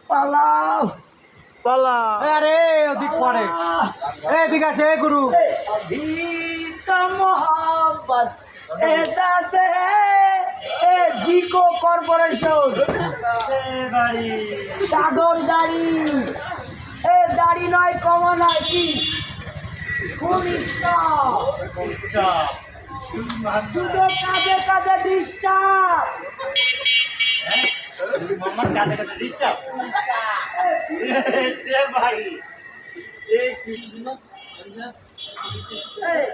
পালাও পালা আরে ওদিক পড়ে এদিকে আসে গুরু अभी का मोहब्बत एहसास है ए जिको कॉर्पोरेशन বাড়ি সাগর দাড়ি এ দাড়ি নয় কমা নয় কি শুধু কাজে কাজে ডিস্টার্ব মোহাম্মদ কাঁদে কাঁদে ডিস্টার্ব বাড়ি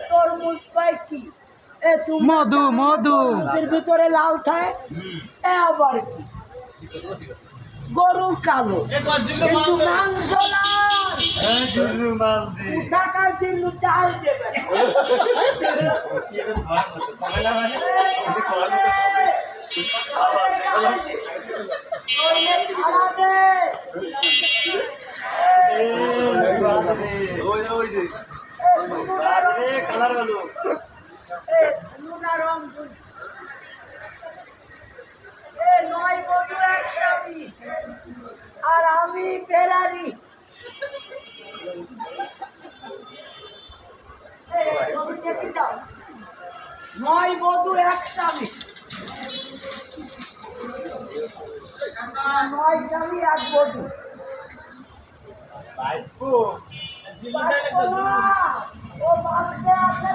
তরমুজ পাই কি এ তুমি মধু, মধু। তরমুজের ভিতরে লাল থাকে এ আবার কি গরু কালো কিন্তু মাংস লাল টাকার জন্য চাল দেবে কালার ভালো নয় বধু এক স্বামী আর আমি ফেরারি ছবি দেখে যাও নয় বধু এক স্বামী নয় স্বামী এক বধু ও বাঁচতে আসে